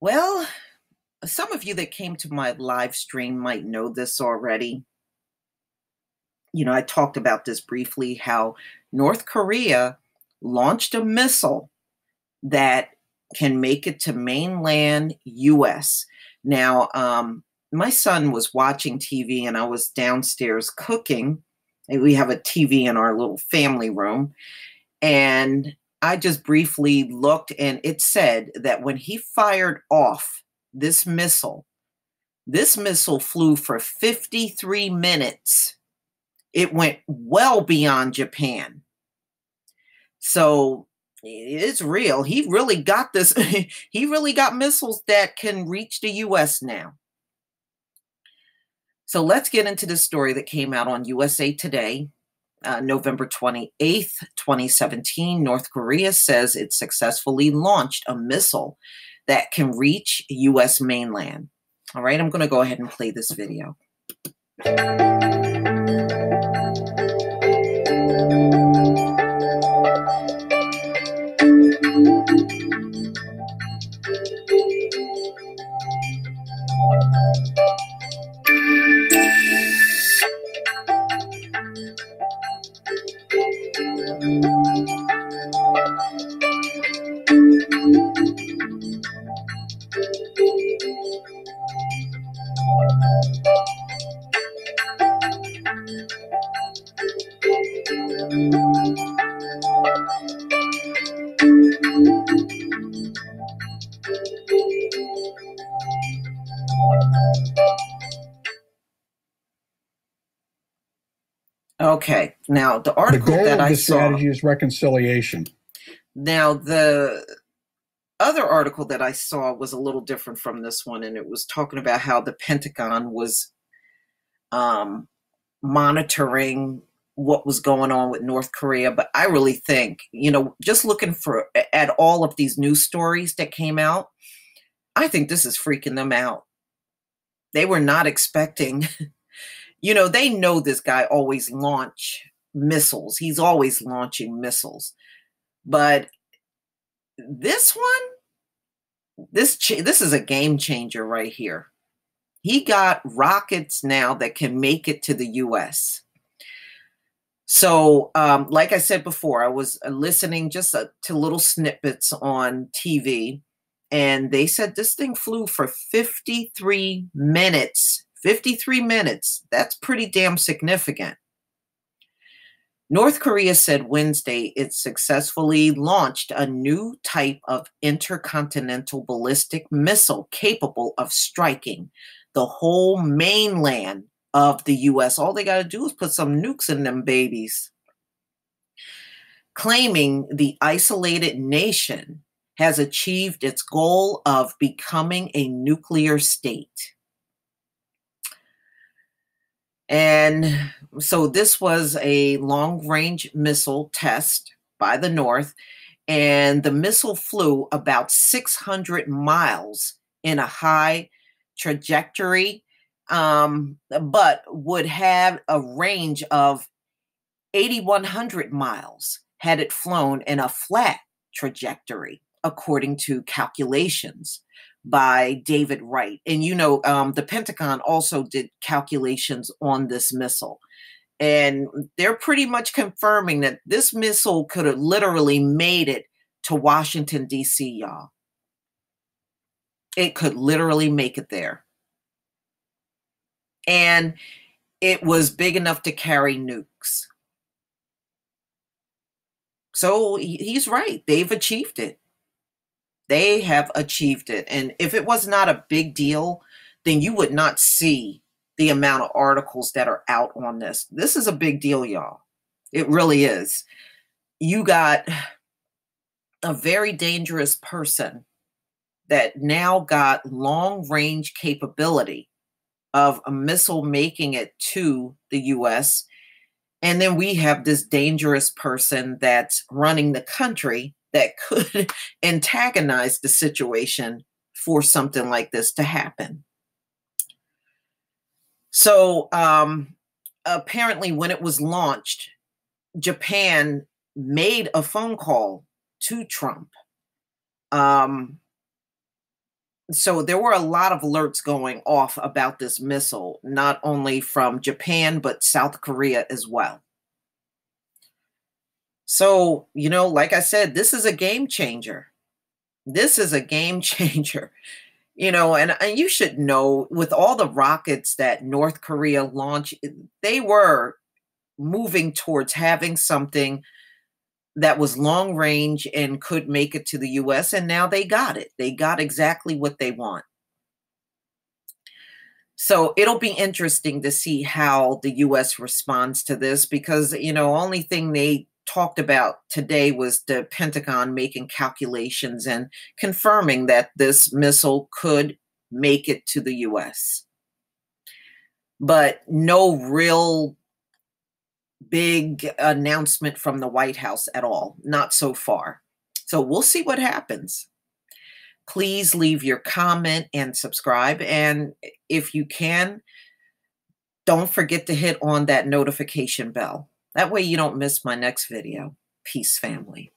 Well, some of you that came to my live stream might know this already. I talked about this briefly how North Korea launched a missile that can make it to mainland US. Now, my son was watching TV and I was downstairs cooking. And we have a TV in our little family room. And I just briefly looked and it said that when he fired off this missile, this missile flew for 53 minutes. It went well beyond Japan. So it's real. He really got this. He really got missiles that can reach the US now. So let's get into this story that came out on USA Today, November 28th, 2017. North Korea says it successfully launched a missile that can reach US mainland. All right, I'm going to go ahead and play this video. Okay, now the article that I saw. The goal of the strategy is reconciliation. Now, the other article that I saw was a little different from this one, and it was talking about how the Pentagon was monitoring what was going on with North Korea. But I really think, just looking at all of these news stories that came out, I think this is freaking them out. They were not expecting, they know this guy always launch missiles. He's always launching missiles. But this one, this is a game changer right here. He got rockets now that can make it to the US. So, like I said before, I was listening just to little snippets on TV, and they said this thing flew for 53 minutes. 53 minutes. That's pretty damn significant. North Korea said Wednesday it successfully launched a new type of intercontinental ballistic missile capable of striking the whole mainland of the US. All they got to do is put some nukes in them babies. Claiming the isolated nation has achieved its goal of becoming a nuclear state. And so this was a long-range missile test by the North, and the missile flew about 600 miles in a high trajectory, but would have a range of 8,100 miles had it flown in a flat trajectory, according to calculations by David Wright. And the Pentagon also did calculations on this missile. And they're pretty much confirming that this missile could have literally made it to Washington, D.C., y'all. It could literally make it there. And it was big enough to carry nukes. So he's right. They've achieved it. They have achieved it. And if it was not a big deal, then you would not see the amount of articles that are out on this. This is a big deal, y'all. It really is. You got a very dangerous person that now got long-range capability of a missile making it to the US. And then we have this dangerous person that's running the country that could antagonize the situation for something like this to happen. So apparently when it was launched, Japan made a phone call to Trump So there were a lot of alerts going off about this missile, not only from Japan, but South Korea as well. So, like I said, this is a game changer. This is a game changer. And you should know, with all the rockets that North Korea launched, they were moving towards having something that was long range and could make it to the US, and now they got it. They got exactly what they want. So it'll be interesting to see how the US responds to this because, only thing they talked about today was the Pentagon making calculations and confirming that this missile could make it to the US. But no real big announcement from the White House at all, not so far. So we'll see what happens. Please leave your comment and subscribe. And if you can, don't forget to hit on that notification bell. That way you don't miss my next video. Peace, family.